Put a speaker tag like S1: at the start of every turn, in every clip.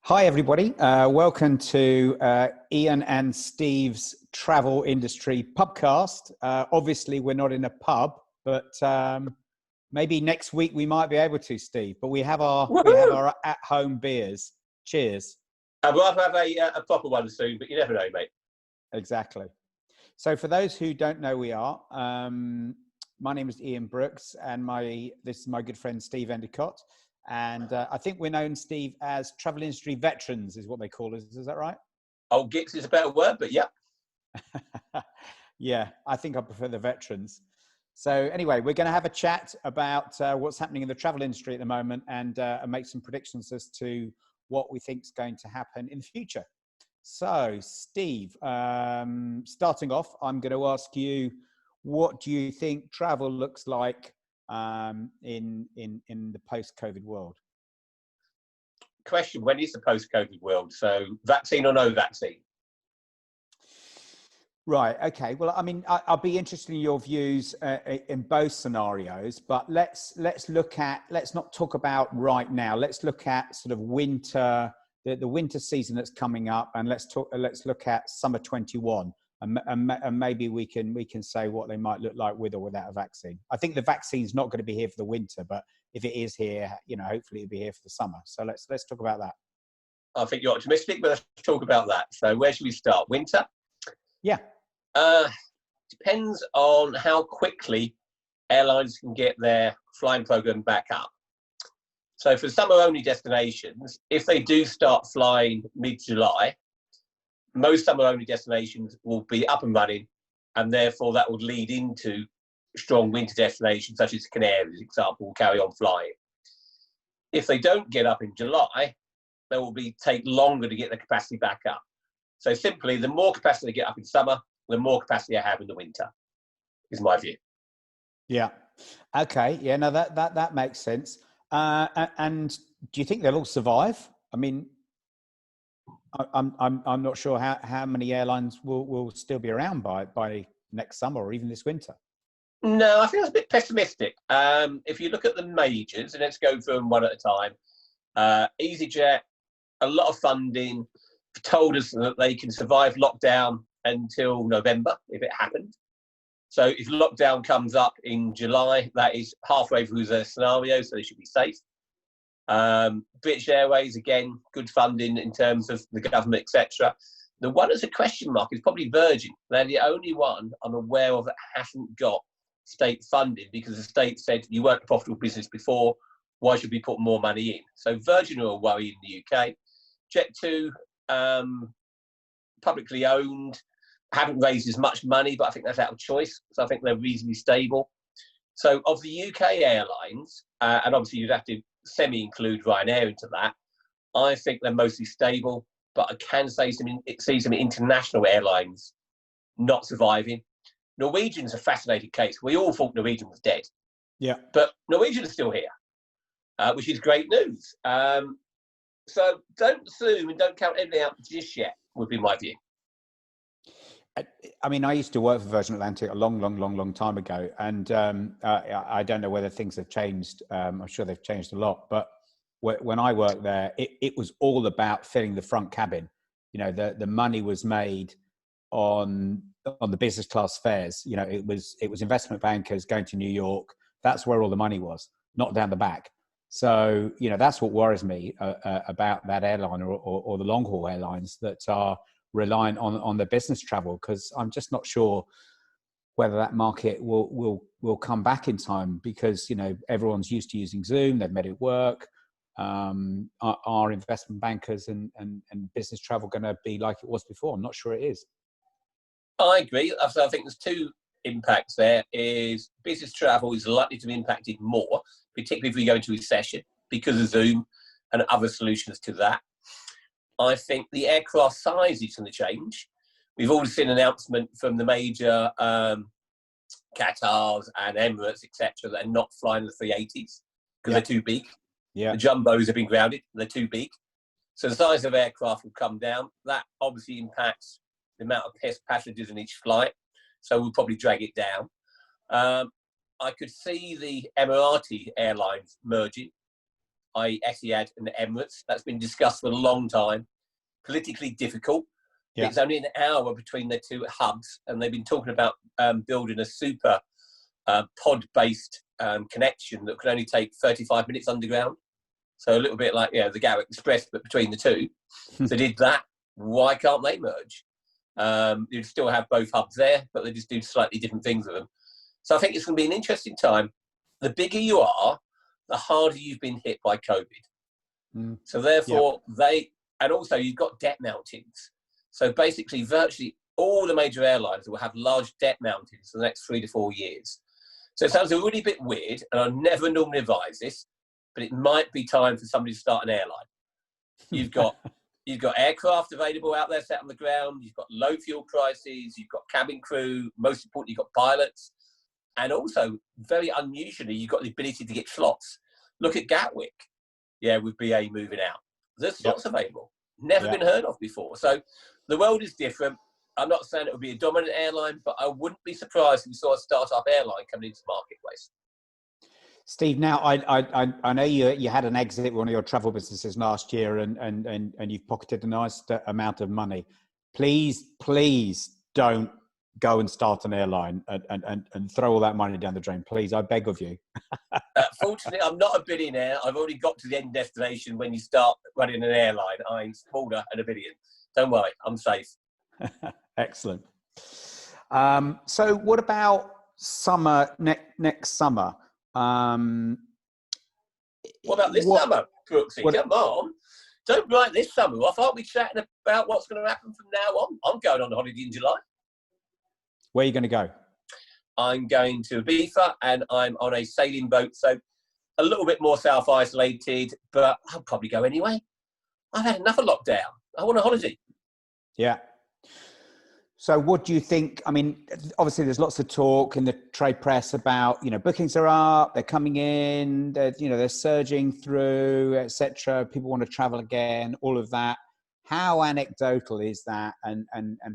S1: Hi, everybody. Welcome to Ian and Steve's Travel Industry Pubcast. Obviously, we're not in a pub, but maybe next week we might be able to, Steve. But we have our at-home beers. Cheers.
S2: I'd rather have a proper one soon, but you never know, mate.
S1: Exactly. So for those who don't know, we are. My name is Ian Brooks, and this is my good friend Steve Endacott. And I think we're known, Steve, as travel industry veterans, is what they call us. Is that right?
S2: Old Gix is a better word, but yeah.
S1: Yeah, I think I prefer the veterans. So anyway, we're going to have a chat about what's happening in the travel industry at the moment and make some predictions as to what we think is going to happen in the future. So, Steve, starting off, I'm going to ask you, what do you think travel looks like in the post-COVID world?
S2: Question: when is the post-COVID world? So, vaccine or no vaccine?
S1: Right. Okay. Well, I mean, I'll be interested in your views in both scenarios, but let's not talk about right now. Let's look at sort of winter, the winter season that's coming up, and let's look at summer 21. And maybe we can say what they might look like with or without a vaccine. I think the vaccine's not going to be here for the winter, but if it is here, hopefully it'll be here for the summer. So let's talk about that.
S2: I think you're optimistic, but let's talk about that. So where should we start? Winter?
S1: Yeah.
S2: Depends on how quickly airlines can get their flying program back up. So for summer-only destinations, if they do start flying mid-July, most summer-only destinations will be up and running, and therefore that would lead into strong winter destinations, such as Canaries, example, will carry on flying. If they don't get up in July, they will take longer to get the capacity back up. So simply, the more capacity they get up in summer, the more capacity I have in the winter, is my view.
S1: Yeah. Okay. Yeah. No, that makes sense. And do you think they'll all survive? I mean, I'm not sure how many airlines will still be around by next summer or even this winter.
S2: No, I think that's a bit pessimistic. If you look at the majors, and let's go through them one at a time. EasyJet, a lot of funding, told us that they can survive lockdown until November if it happened. So if lockdown comes up in July, that is halfway through their scenario, so they should be safe. British Airways, again, good funding in terms of the government, etc. The one that's a question mark is probably Virgin. They're the only one I'm aware of that hasn't got state funding, because the state said you weren't a profitable business before, why should we put more money in? So Virgin are a worry in the UK. Jet2, publicly owned, haven't raised as much money, but I think that's out of choice. So I think they're reasonably stable. So of the UK airlines, and obviously you'd have to semi-include Ryanair into that, I think they're mostly stable, but I can see some international airlines not surviving. Norwegian's a fascinating case. We all thought Norwegian was dead.
S1: Yeah.
S2: But Norwegian is still here, which is great news. So don't assume and don't count anything out just yet, would be my view.
S1: I mean, I used to work for Virgin Atlantic a long time ago, and I don't know whether things have changed. I'm sure they've changed a lot, but when I worked there, it was all about filling the front cabin. The money was made on the business class fares. It was investment bankers going to New York. That's where all the money was, not down the back. So that's what worries me about that airline or the long haul airlines that are reliant on the business travel, because I'm just not sure whether that market will come back in time, because everyone's used to using Zoom, they've made it work. Are investment bankers and business travel going to be like it was before? I'm not sure it is.
S2: I agree. So I think there's two impacts there. Is business travel is likely to be impacted more, particularly if we go into recession, because of Zoom and other solutions to that. I think the aircraft size is going to change. We've already seen an announcement from the major Qatars and Emirates, etc., that are not flying the 380s because they're too big.
S1: Yeah.
S2: The jumbos have been grounded. They're too big. So the size of aircraft will come down. That obviously impacts the amount of passengers in each flight. So we'll probably drag it down. I could see the Emirati airlines merging. i.e. Etihad and Emirates. That's been discussed for a long time. Politically difficult.
S1: Yeah.
S2: It's only an hour between the two hubs, and they've been talking about building a super pod-based connection that could only take 35 minutes underground. So a little bit like the Garrett Express, but between the two. So they did that. Why can't they merge? You'd still have both hubs there, but they just do slightly different things with them. So I think it's going to be an interesting time. The bigger you are, the harder you've been hit by COVID. So therefore, and also you've got debt mountings. So basically, virtually all the major airlines will have large debt mountings for the next 3 to 4 years. So it sounds a really bit weird, and I never normally advise this, but it might be time for somebody to start an airline. You've got aircraft available out there set on the ground. You've got low fuel prices. You've got cabin crew. Most importantly, you've got pilots. And also, very unusually, you've got the ability to get slots. Look at Gatwick. With BA moving out. There's slots available. Never been heard of before. So the world is different. I'm not saying it would be a dominant airline, but I wouldn't be surprised if we saw a start-up airline coming into the marketplace.
S1: Steve, now I know you had an exit one of your travel businesses last year, and you've pocketed a nice amount of money. Please don't go and start an airline and throw all that money down the drain. Please, I beg of you.
S2: Fortunately, I'm not a billionaire. I've already got to the end destination when you start running an airline. I'm smaller and a billion. Don't worry, I'm safe.
S1: Excellent. So what about summer, next summer?
S2: What about this summer, Brooksy? Come on. Don't write this summer off. Aren't we chatting about what's going to happen from now on? I'm going on holiday in July.
S1: Where are you going to go?
S2: I'm going to Ibiza, and I'm on a sailing boat, so a little bit more self-isolated, but I'll probably go anyway. I've had enough of lockdown. I want a holiday.
S1: Yeah. So what do you think? I mean, obviously there's lots of talk in the trade press about, bookings are up, they're coming in, they're surging through, etc. People want to travel again, all of that. How anecdotal is that? And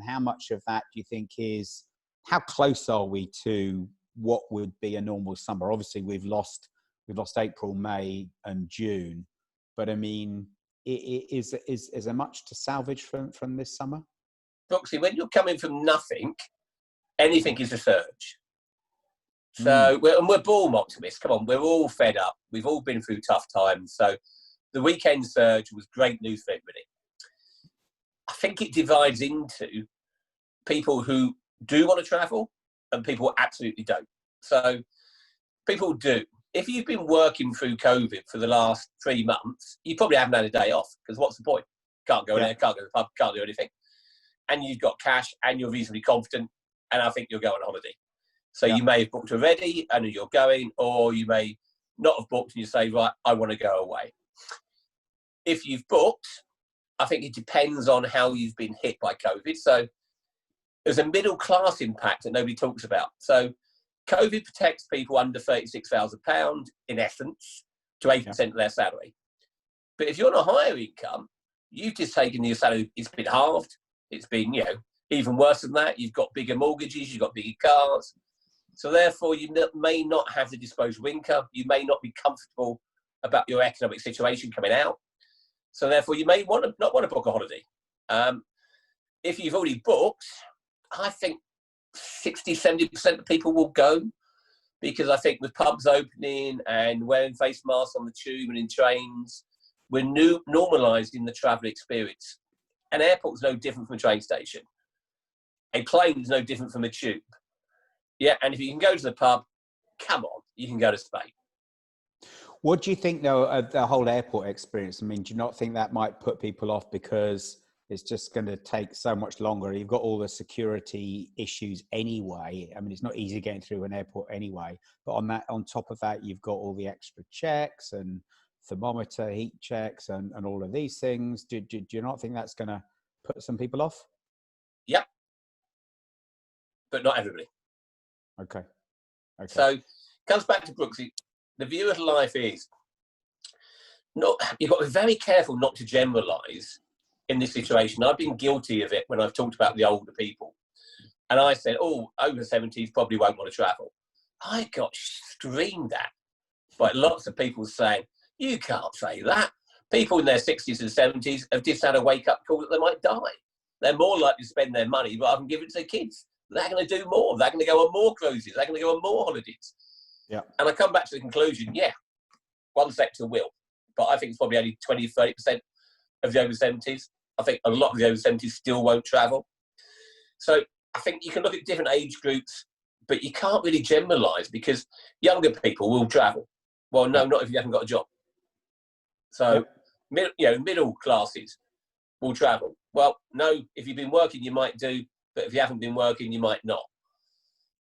S1: how much of that do you think is, how close are we to what would be a normal summer? Obviously we've lost April, May and June, but I mean, is there much to salvage from this summer?
S2: Brooksy, when you're coming from nothing, anything is a surge. So we're born optimists. Come on, we're all fed up. We've all been through tough times. So the weekend surge was great news for everybody. I think it divides into people who do want to travel and people who absolutely don't. So people do. If you've been working through COVID for the last 3 months, you probably haven't had a day off, because what's the point? Can't go in there, can't go to the pub, can't do anything. And you've got cash and you're reasonably confident, and I think you'll go on holiday. So you may have booked already and you're going, or you may not have booked and you say, right, I want to go away. If you've booked, I think it depends on how you've been hit by COVID. So there's a middle class impact that nobody talks about. So COVID protects people under £36,000 in essence to 80% of their salary. But if you're on a higher income, you've just taken your salary, it's been halved. It's been, even worse than that. You've got bigger mortgages, you've got bigger cars. So therefore, you may not have the disposable income. You may not be comfortable about your economic situation coming out. So therefore, you may not want to book a holiday. If you've already booked, I think 60, 70% of people will go, because I think with pubs opening and wearing face masks on the tube and in trains, we're normalising the travel experience. An airport's no different from a train station. A plane is no different from a tube. Yeah, and if you can go to the pub, come on, you can go to Spain.
S1: What do you think, though, of the whole airport experience? I mean, do you not think that might put people off because it's just going to take so much longer? You've got all the security issues anyway. I mean, it's not easy getting through an airport anyway. But on top of that, you've got all the extra checks and thermometer, heat checks, and all of these things. Do you not think that's going to put some people off?
S2: Yep. But not everybody.
S1: Okay.
S2: So it comes back to Brooksy. The view of life is, you've got to be very careful not to generalise in this situation. I've been guilty of it when I've talked about the older people. And I said, over 70s probably won't want to travel. I got screamed at by lots of people saying, You can't say that. People in their 60s and 70s have just had a wake-up call that they might die. They're more likely to spend their money rather than give it to their kids. They're going to do more. They're going to go on more cruises. They're going to go on more holidays.
S1: Yeah.
S2: And I come back to the conclusion, yeah, one sector will. But I think it's probably only 20, 30% of the over 70s. I think a lot of the over 70s still won't travel. So I think you can look at different age groups, but you can't really generalise because younger people will travel. Well, no, not if you haven't got a job. So, middle classes will travel. Well, no, if you've been working, you might do, but if you haven't been working, you might not.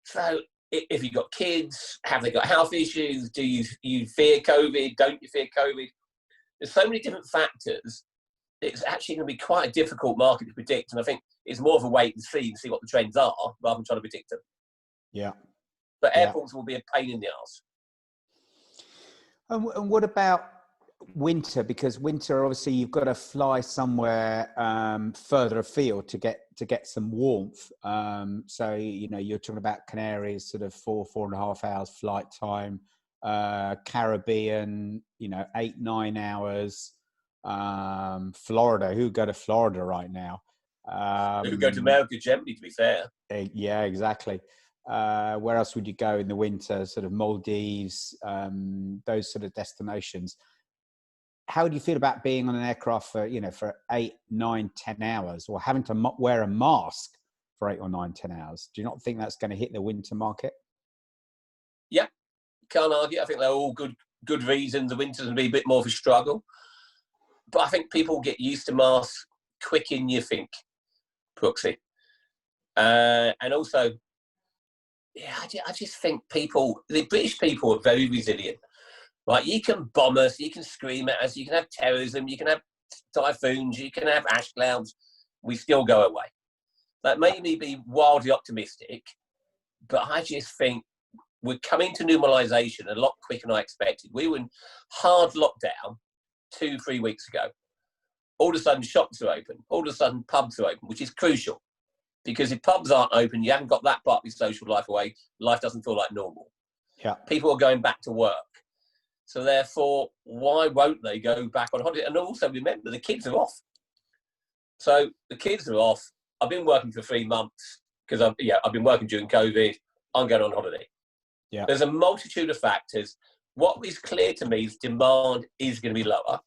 S2: So if you've got kids, have they got health issues? Do you fear COVID? Don't you fear COVID? There's so many different factors. It's actually going to be quite a difficult market to predict. And I think it's more of a wait and see what the trends are rather than trying to predict them.
S1: Yeah.
S2: But airports will be a pain in the arse.
S1: And what about winter? Because winter, obviously, you've got to fly somewhere further afield to get some warmth. So you're talking about Canaries, sort of 4.5 hours flight time. Caribbean, 8-9 hours. Florida, who go to Florida right now?
S2: Who go to America generally, to be fair.
S1: Yeah, exactly. Where else would you go in the winter? Sort of Maldives, those sort of destinations. How do you feel about being on an aircraft for 8, 9, 10 hours, or having to wear a mask for 8 or 9, 10 hours? Do you not think that's going to hit the winter market?
S2: Yeah, can't argue. I think they're all good reasons. The winter's going to be a bit more of a struggle. But I think people get used to masks quicker than you think, Brooksy. And also, I just think the British people are very resilient. Right? You can bomb us, you can scream at us, you can have terrorism, you can have typhoons, you can have ash clouds. We still go away. That made me be wildly optimistic, but I just think we're coming to normalisation a lot quicker than I expected. We were in hard lockdown 2-3 weeks ago. All of a sudden, shops are open. All of a sudden, pubs are open, which is crucial. Because if pubs aren't open, you haven't got that part of your social life away. Life doesn't feel like normal.
S1: Yeah.
S2: People are going back to work. So therefore, why won't they go back on holiday? And also remember, the kids are off. So the kids are off. I've been working for 3 months because I've been working during COVID. I'm going on holiday.
S1: Yeah.
S2: There's a multitude of factors. What is clear to me is demand is going to be lower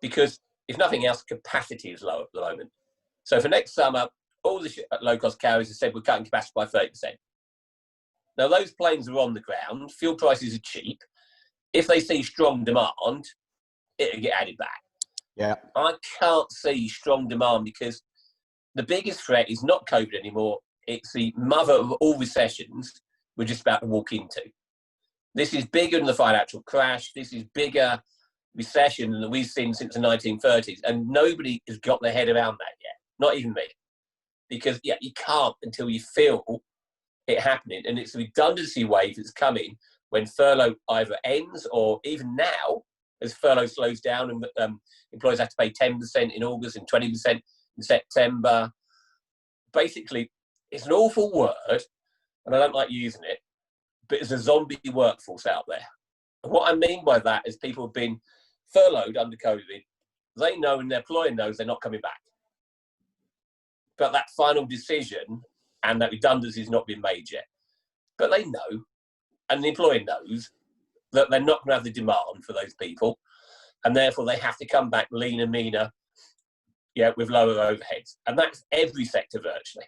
S2: because, if nothing else, capacity is lower at the moment. So for next summer, all the low-cost carriers have said we're cutting capacity by 30%. Now, those planes are on the ground. Fuel prices are cheap. If they see strong demand, it'll get added back.
S1: Yeah.
S2: I can't see strong demand because the biggest threat is not COVID anymore. It's the mother of all recessions we're just about to walk into. This is bigger than the financial crash. This is bigger recession than we've seen since the 1930s. And nobody has got their head around that yet. Not even me. Because, you can't until you feel it happening. And it's a redundancy wave that's coming when furlough either ends or even now, as furlough slows down and employers have to pay 10% in August and 20% in September. Basically, it's an awful word, and I don't like using it, but it's a zombie workforce out there. And what I mean by that is people have been furloughed under COVID. They know and their employer knows they're not coming back. But that final decision and that redundancy has not been made yet. But they know, and the employer knows, that they're not going to have the demand for those people, and therefore they have to come back leaner, meaner, with lower overheads. And that's every sector virtually.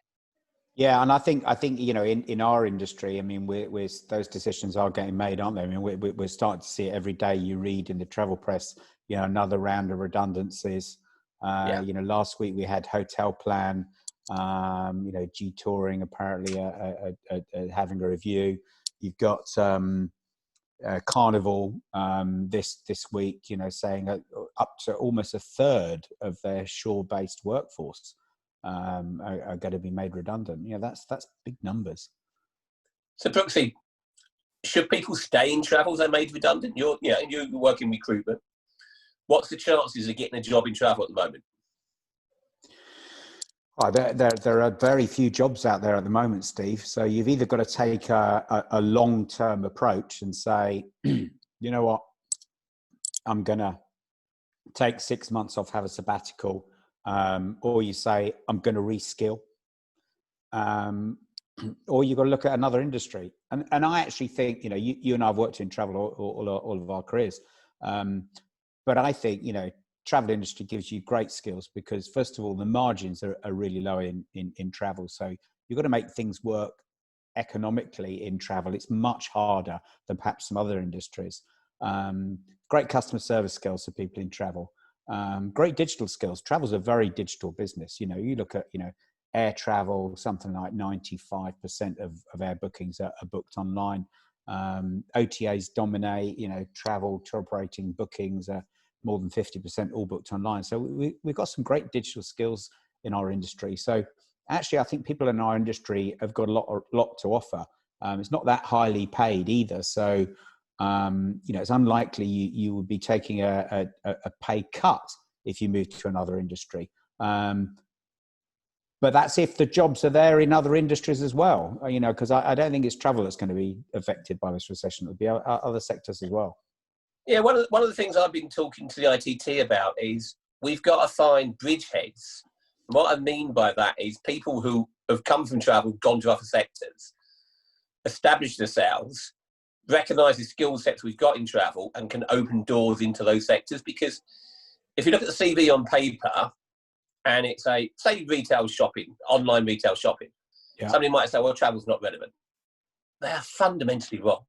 S2: Yeah,
S1: and I think in our industry, I mean, we're those decisions are getting made, aren't they? I mean, we're starting to see it every day. You read in the travel press, another round of redundancies. Last week we had Hotel Plan, G Touring apparently having a review. You've got Carnival this week, saying up to almost a third of their shore-based workforce are going to be made redundant. That's big numbers.
S2: So, Brooksy, should people stay in travel as they're made redundant? You're working recruitment. What's the chances of getting a job in travel at the moment?
S1: Oh, there are very few jobs out there at the moment, Steve. So you've either got to take a long-term approach and say, you know what, I'm going to take 6 months off, have a sabbatical, or you say, I'm going to reskill, or you've got to look at another industry. And I actually think, you and I have worked in travel all of our careers. But I think, travel industry gives you great skills because, first of all, the margins are really low in travel. So you've got to make things work economically in travel. It's much harder than perhaps some other industries. Great customer service skills for people in travel. Great digital skills. Travel's a very digital business. You look at, air travel, something like 95% of air bookings are booked online. OTAs dominate, travel, tour operating bookings are more than 50% all booked online. So we've got some great digital skills in our industry. So actually, I think people in our industry have got a lot to offer. It's not that highly paid either. So, it's unlikely you would be taking a pay cut if you move to another industry. But that's if the jobs are there in other industries as well, because I don't think it's travel that's going to be affected by this recession. It'll be other sectors as well.
S2: Yeah, one of the things I've been talking to the ITT about is we've got to find bridgeheads. What I mean by that is people who have come from travel, gone to other sectors, established themselves, recognise the skill sets we've got in travel and can open doors into those sectors. Because if you look at the CV on paper and it's say retail shopping, online retail shopping, somebody might say, well, travel's not relevant. They are fundamentally wrong.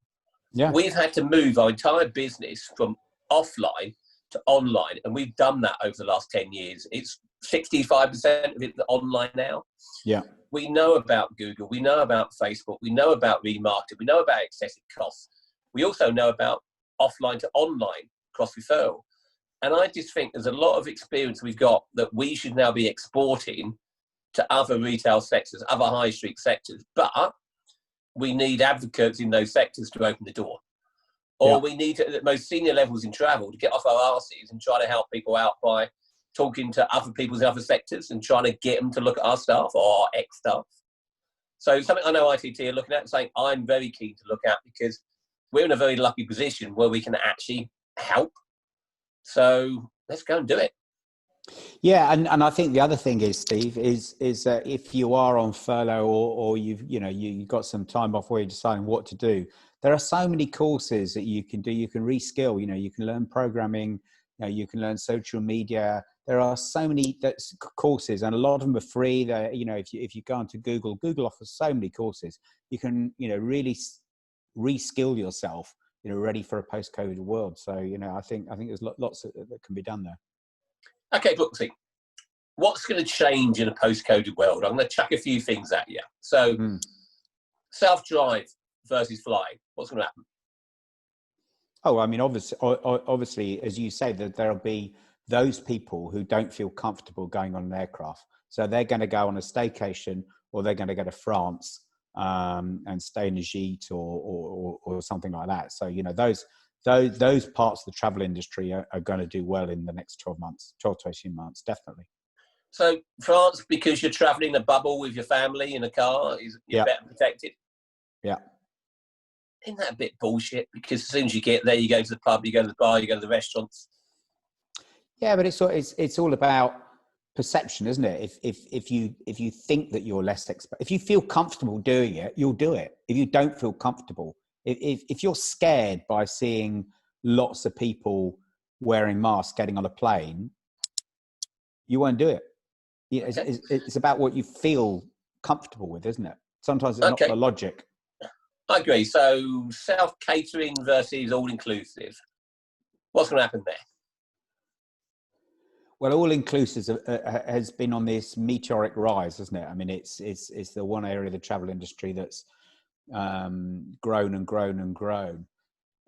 S1: Yeah.
S2: We've had to move our entire business from offline to online, and we've done that over the last 10 years. It's 65% of it online now.
S1: Yeah.
S2: We know about Google. We know about Facebook. We know about remarketing. We know about excessive costs. We also know about offline to online cross-referral. And I just think there's a lot of experience we've got that we should now be exporting to other retail sectors, other high street sectors. But we need advocates in those sectors to open the door. Or we need to, at the most senior levels in travel, to get off our arses and try to help people out by talking to other people in other sectors and trying to get them to look at our staff or our ex-staff. So something I know ITT are looking at and saying I'm very keen to look at, because we're in a very lucky position where we can actually help. So let's go and do it.
S1: Yeah, and I think the other thing is, Steve, is that if you are on furlough or you've got some time off where you're deciding what to do, there are so many courses that you can do. You can reskill. You can learn programming. You can learn social media. There are so many courses, and a lot of them are free. If you go onto Google offers so many courses. You can really reskill yourself. Ready for a post-COVID world. So I think there's lots that can be done there.
S2: Okay, Brooksy, what's going to change in a post-COVID world? I'm going to chuck a few things at you. So, self-drive versus flying. What's going to happen?
S1: Oh, I mean, obviously, as you say, that there'll be those people who don't feel comfortable going on an aircraft. So they're going to go on a staycation, or they're going to go to France and stay in a gîte or something like that. So those parts of the travel industry are going to do well in the next 12 to 18 months, definitely.
S2: So France, because you're traveling in a bubble with your family in a car, you're better protected.
S1: Yeah.
S2: Isn't that a bit bullshit? Because as soon as you get there, you go to the pub, you go to the bar, you go to the restaurants.
S1: Yeah, but it's all about perception, isn't it? If you think that you're less if you feel comfortable doing it, you'll do it. If you don't feel comfortable, if you're scared by seeing lots of people wearing masks getting on a plane, you won't do it. It's about what you feel comfortable with, isn't it? Sometimes it's not the logic.
S2: I agree. So self-catering versus all-inclusive. What's going to happen there?
S1: Well, all-inclusive has been on this meteoric rise, hasn't it? I mean, it's the one area of the travel industry that's grown and grown and grown.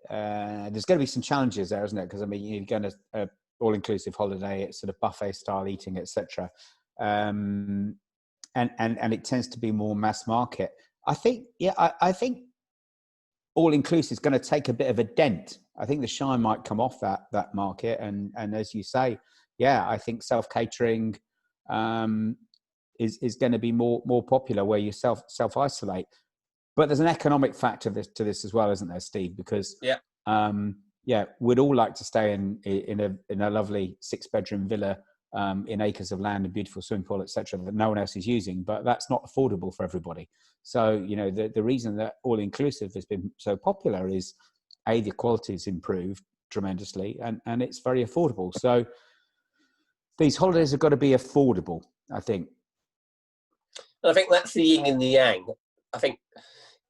S1: There's going to be some challenges there, isn't it? Because I mean, you're going to all-inclusive holiday, it's sort of buffet style eating, etc. And it tends to be more mass market. I think all-inclusive is going to take a bit of a dent. I think the shine might come off that market, and as you say, I think self-catering is going to be more popular, where you self-isolate. But there's an economic factor to this as well, isn't there, Steve? Because yeah, we'd all like to stay in a lovely 6-bedroom villa in acres of land and beautiful swimming pool, etc., that no one else is using, but that's not affordable for everybody. So, you know, the reason that all inclusive has been so popular is the quality has improved tremendously, and it's very affordable. So these holidays have got to be affordable, I think.
S2: And I think that's the yin and the yang. I think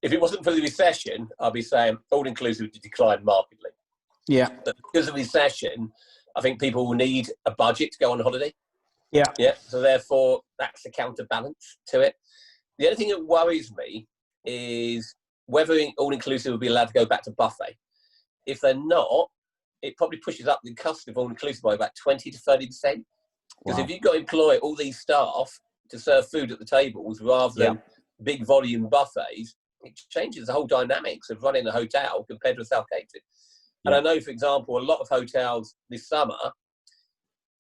S2: if it wasn't for the recession, I'd be saying all inclusive would decline markedly.
S1: Yeah.
S2: But because of the recession, I think people will need a budget to go on holiday.
S1: Yeah.
S2: Yeah. So therefore, that's the counterbalance to it. The only thing that worries me is whether all inclusive will be allowed to go back to buffet. If they're not, it probably pushes up the cost of all inclusive by about 20 to 30%. Because if you've got to employ all these staff to serve food at the tables rather than big volume buffets, it changes the whole dynamics of running a hotel compared to a self-catering. And I know, for example, a lot of hotels this summer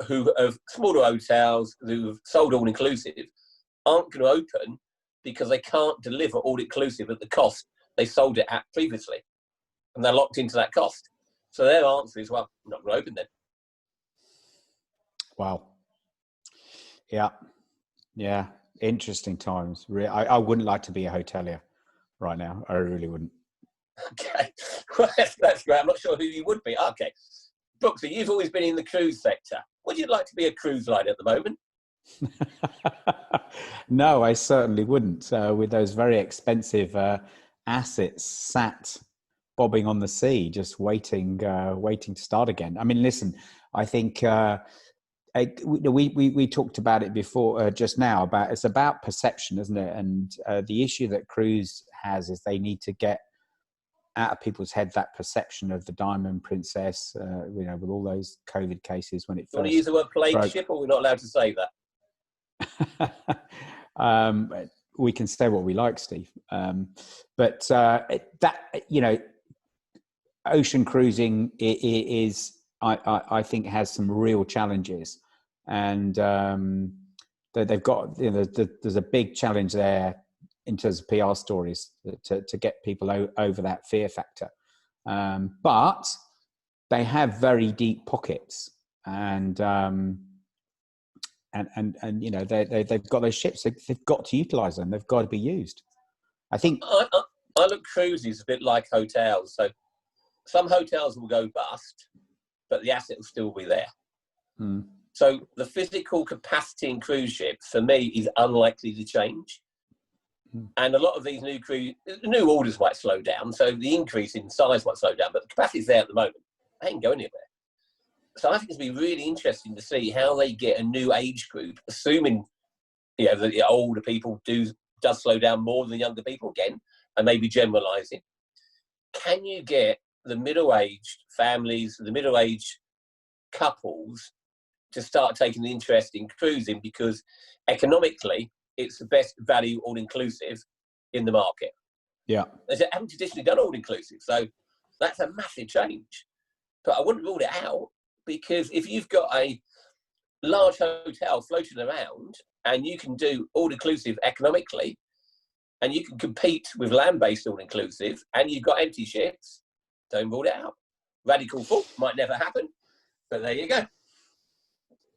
S2: who have smaller hotels who've sold all-inclusive aren't going to open because they can't deliver all-inclusive at the cost they sold it at previously. And they're locked into that cost. So their answer is, well, I'm not going to open then.
S1: Wow. Yeah. Yeah. Interesting times. I wouldn't like to be a hotelier right now. I really wouldn't.
S2: Okay. Well, that's great. I'm not sure who you would be. Okay. Brooksy, you've always been in the cruise sector. Would you like to be a cruise line at the moment?
S1: No, I certainly wouldn't. With those very expensive assets sat bobbing on the sea, just waiting to start again. I mean, listen, I think we talked about it before just now. About it's about perception, isn't it? And the issue that cruise has is they need to get out of people's head that perception of the Diamond Princess. You know, with all those COVID cases when it first.
S2: You want to use the word plague ship, or we're not allowed to say that?
S1: We can say what we like, Steve. But that, you know, ocean cruising is I think has some real challenges, and they've got, you know, there's a big challenge there in terms of PR stories to get people over that fear factor. But they have very deep pockets, and you know they've got those ships. They've got to utilize them. They've got to be used. I think.
S2: I look cruises a bit like hotels. So some hotels will go bust, but the asset will still be there. So the physical capacity in cruise ships for me is unlikely to change. And a lot of these new orders might slow down. So the increase in size might slow down, but the capacity is there at the moment. They ain't going anywhere. So I think it's going to be really interesting to see how they get a new age group, assuming, you know, that the older people does slow down more than the younger people again, and maybe generalising. Can you get the middle-aged families, the middle-aged couples to start taking an interest in cruising because economically it's the best value all-inclusive in the market?
S1: Yeah.
S2: They haven't traditionally done all-inclusive, so that's a massive change. But I wouldn't rule it out, because if you've got a large hotel floating around and you can do all-inclusive economically, and you can compete with land-based all-inclusive, and you've got empty ships, don't rule it out. Radical thought might never happen, but there you go.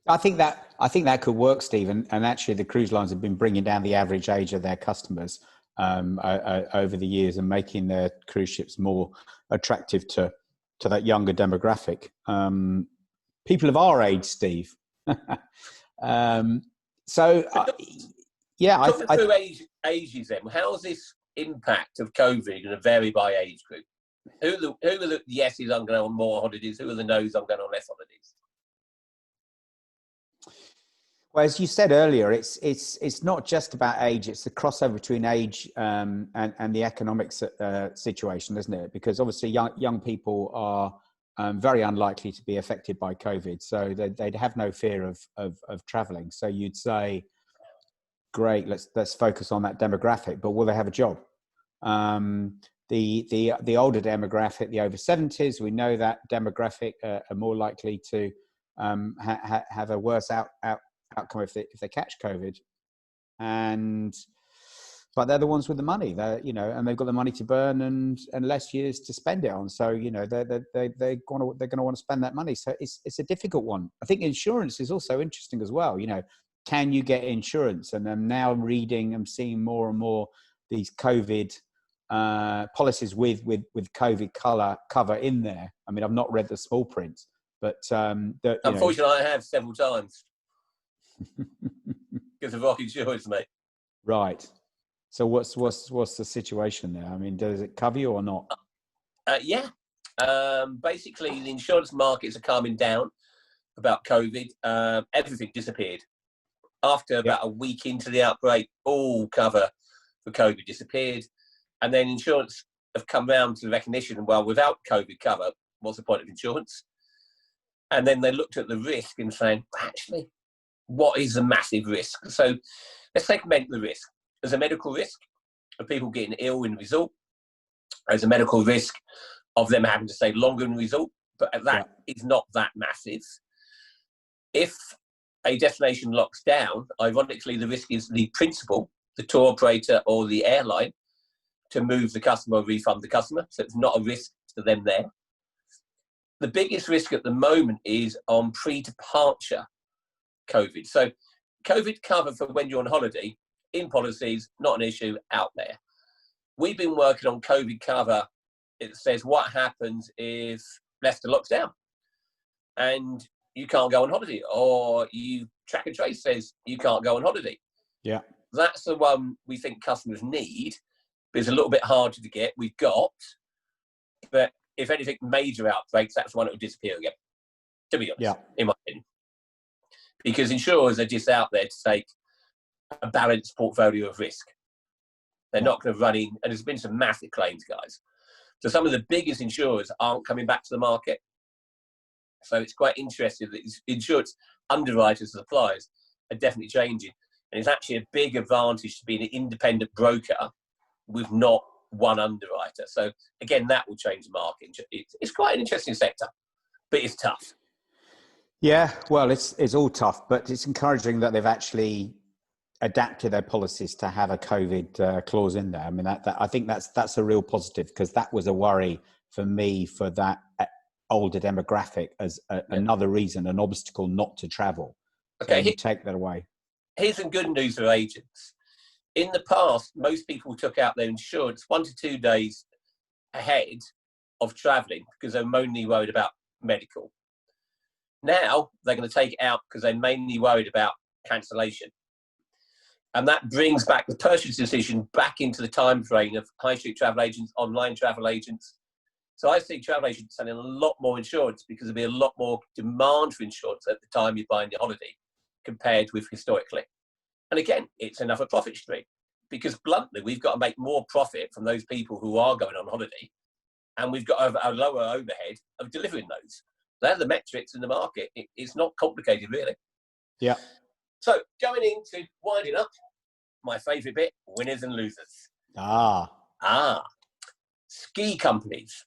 S1: I think that could work, Stephen. And actually, the cruise lines have been bringing down the average age of their customers over the years and making their cruise ships more attractive to that younger demographic. People of our age, Steve. Yeah.
S2: Talking through ages then, how's this impact of COVID going to vary by age group? Who are the yeses, I'm going on more holidays? Who are the no's, I'm going on less holidays?
S1: Well, as you said earlier, it's not just about age; it's the crossover between age and the economic situation, isn't it? Because obviously, young people are very unlikely to be affected by COVID, so they'd have no fear of travelling. So you'd say, great, let's focus on that demographic, but will they have a job? The older demographic, the over 70s, we know that demographic are more likely to have a worse outcome if they catch COVID. And but they're the ones with the money. They're, you know, and they've got the money to burn and less years to spend it on. So, you know, they're going to want to spend that money. So it's a difficult one. I think insurance is also interesting as well. You know, can you get insurance? And I'm now I'm seeing more and more these COVID policies with COVID cover in there. I mean, I've not read the small print, but
S2: unfortunately, I have several times because of rock insurance, mate.
S1: Right. So what's the situation there? I mean, does it cover you or not?
S2: Yeah. Basically, the insurance markets are calming down about COVID. Everything disappeared. After about a week into the outbreak, all cover for COVID disappeared. And then insurance have come round to the recognition, well, without COVID cover, what's the point of insurance? And then they looked at the risk and saying, actually, what is the massive risk? So let's segment the risk. There's a medical risk of people getting ill in result. There's a medical risk of them having to stay longer in result, but that is not that massive. If a destination locks down, ironically, the risk is the principal, the tour operator or the airline, to move the customer or refund the customer. So it's not a risk to them there. The biggest risk at the moment is on pre-departure COVID. So COVID cover for when you're on holiday, in policies, not an issue out there. We've been working on COVID cover. It says what happens if Leicester locks down and you can't go on holiday, or you track and trace says you can't go on holiday.
S1: Yeah.
S2: That's the one we think customers need, but it's a little bit harder to get. We've got, but if anything major outbreaks, that's the one that will disappear again, to be honest, in my opinion. Because insurers are just out there to take a balanced portfolio of risk. They're not going to run in, and there's been some massive claims, guys. So some of the biggest insurers aren't coming back to the market. So it's quite interesting that insurance underwriters and suppliers are definitely changing. And it's actually a big advantage to be an independent broker with not one underwriter. So again, that will change the market. It's quite an interesting sector, but it's tough.
S1: Yeah, well, it's all tough, but it's encouraging that they've actually adapted their policies to have a COVID clause in there. I mean, that I think that's a real positive, because that was a worry for me for that older demographic as another reason, an obstacle not to travel. Okay, so you take that away.
S2: Here's some good news for agents. In the past, most people took out their insurance 1 to 2 days ahead of travelling because they're mainly worried about medical. Now they're going to take it out because they're mainly worried about cancellation. And that brings back the purchase decision back into the time frame of high street travel agents, online travel agents. So I see travel agents selling a lot more insurance because there'll be a lot more demand for insurance at the time you're buying your holiday compared with historically. And again, it's another profit stream, because bluntly, we've got to make more profit from those people who are going on holiday, and we've got a lower overhead of delivering those. They're the metrics in the market. It's not complicated, really.
S1: Yeah.
S2: So going into winding up, my favourite bit, winners and losers. Ski companies.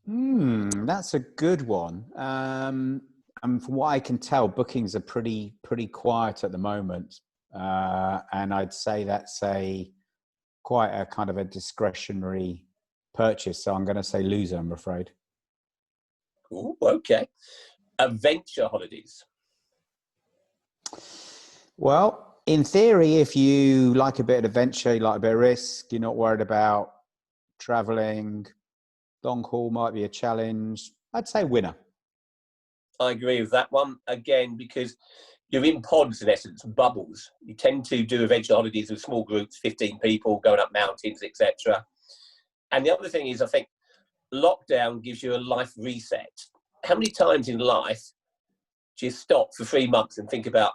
S1: That's a good one. And from what I can tell, bookings are pretty quiet at the moment. And I'd say that's quite a kind of a discretionary purchase. So I'm going to say loser, I'm afraid.
S2: Ooh, okay. Adventure holidays.
S1: Well, in theory, if you like a bit of adventure, you like a bit of risk, you're not worried about traveling, long haul might be a challenge, I'd say winner.
S2: I agree with that one, again, because you're in pods, in essence, bubbles. You tend to do adventure holidays with small groups, 15 people, going up mountains, etc. And the other thing is, I think lockdown gives you a life reset. How many times in life do you stop for 3 months and think about,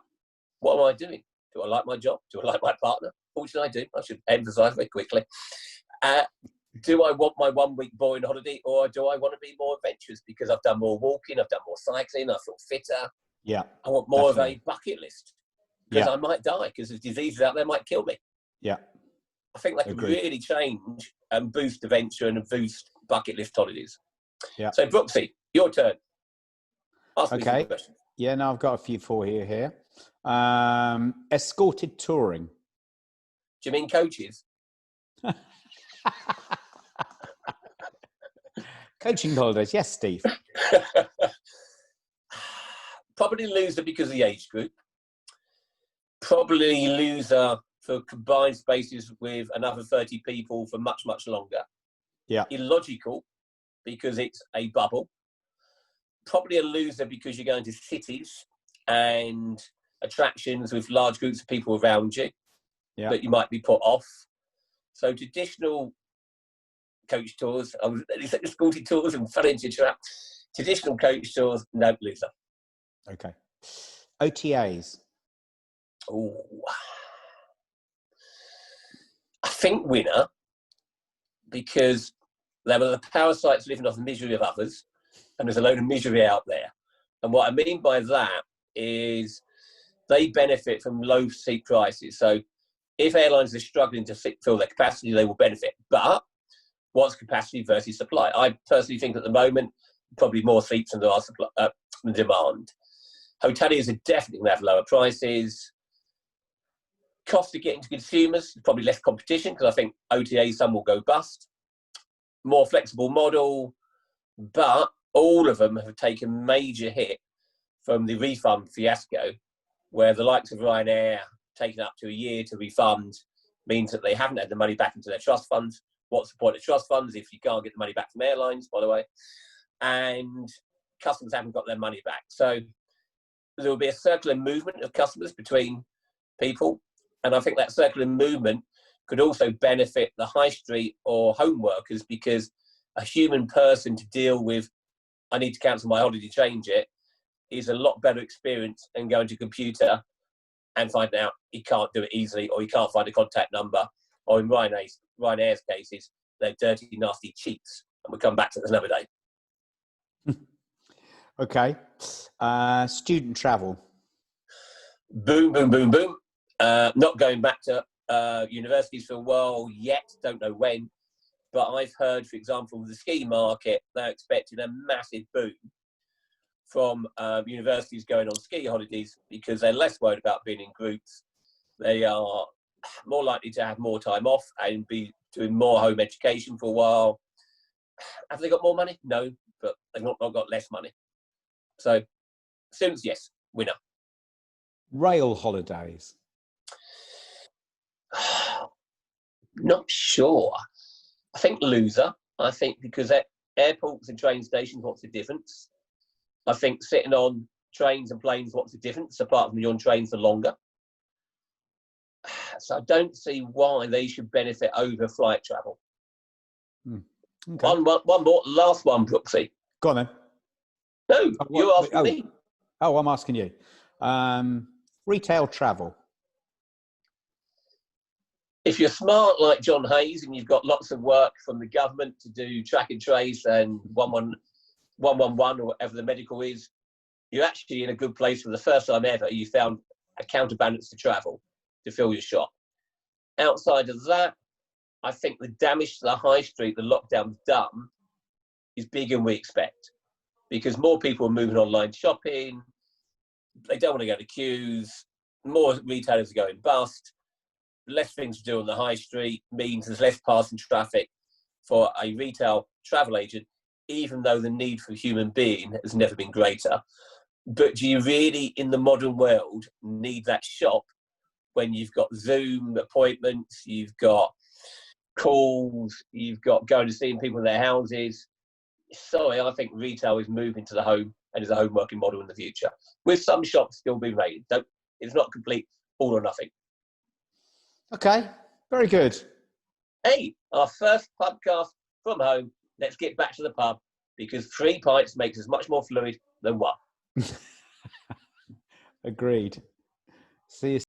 S2: what am I doing? Do I like my job? Do I like my partner? Fortunately, I do. I should emphasise very quickly. Do I want my 1 week boring holiday, or do I want to be more adventurous because I've done more walking, I've done more cycling, I feel fitter?
S1: Yeah.
S2: I want more of a bucket list, because I might die because the diseases out there might kill me.
S1: Yeah.
S2: I think that could really change and boost adventure and boost bucket list holidays.
S1: Yeah.
S2: So, Brooksy, your turn. Ask me some
S1: Okay.
S2: questions.
S1: Yeah, no, I've got a few for you here. Escorted touring.
S2: Do you mean coaches?
S1: Coaching holidays. Yes, Steve.
S2: Probably loser because of the age group. Probably loser for combined spaces with another 30 people for much, much longer.
S1: Yeah.
S2: Illogical because it's a bubble. Probably a loser because you're going to cities and attractions with large groups of people around you,
S1: Yeah.
S2: but you might be put off. So traditional coach tours, escorted tours and fell into trap. Traditional coach tours, no, loser.
S1: Okay. OTAs.
S2: Oh, I think winner because they were the parasites living off the misery of others, and there's a load of misery out there. And what I mean by that is they benefit from low seat prices. So if airlines are struggling to fill their capacity, they will benefit. But what's capacity versus supply? I personally think at the moment, probably more seats than there are demand. Hoteliers are definitely going to have lower prices. Cost of getting to consumers, probably less competition because I think OTA, some will go bust. More flexible model, but all of them have taken major hit from the refund fiasco, where the likes of Ryanair taking up to a year to refund means that they haven't had the money back into their trust funds. What's the point of trust funds if you can't get the money back from airlines, by the way? And customers haven't got their money back. So there will be a circular movement of customers between people. And I think that circular movement could also benefit the high street or home workers because a human person to deal with, I need to cancel my holiday, change it, is a lot better experience than going to a computer and finding out he can't do it easily or he can't find a contact number. Or in Ryanair's cases, they're dirty, nasty cheats. And we'll come back to this another day.
S1: Okay. Student travel.
S2: Boom, boom, boom, boom. Not going back to universities for a while yet, don't know when. But I've heard, for example, the ski market, they're expecting a massive boom from universities going on ski holidays because they're less worried about being in groups. They are more likely to have more time off and be doing more home education for a while. Have they got more money? No, but they've not got less money. So, students, yes, winner.
S1: Rail holidays.
S2: Not sure. I think loser. I think because at airports and train stations, what's the difference? I think sitting on trains and planes, what's the difference apart from you're on trains for longer? So I don't see why they should benefit over flight travel.
S1: Okay.
S2: One more, last one, Brooksy.
S1: Go on then.
S2: No, you're asking me.
S1: Oh, I'm asking you. Retail travel.
S2: If you're smart like John Hayes and you've got lots of work from the government to do track and trace and 111 or whatever the medical is, you're actually in a good place for the first time ever. You found a counterbalance to travel to fill your shop. Outside of that, I think the damage to the high street, the lockdown's done, is bigger than we expect because more people are moving online shopping. They don't want to go to queues. More retailers are going bust. Less things to do on the high street means there's less passing traffic for a retail travel agent, even though the need for a human being has never been greater. But do you really, in the modern world, need that shop when you've got Zoom appointments, you've got calls, you've got going to see people in their houses? Sorry, I think retail is moving to the home and is a home working model in the future, with some shops still being rated. It's not complete all or nothing.
S1: Okay, very good.
S2: Hey, our first podcast from home. Let's get back to the pub because 3 pints makes us much more fluid than 1.
S1: Agreed. See you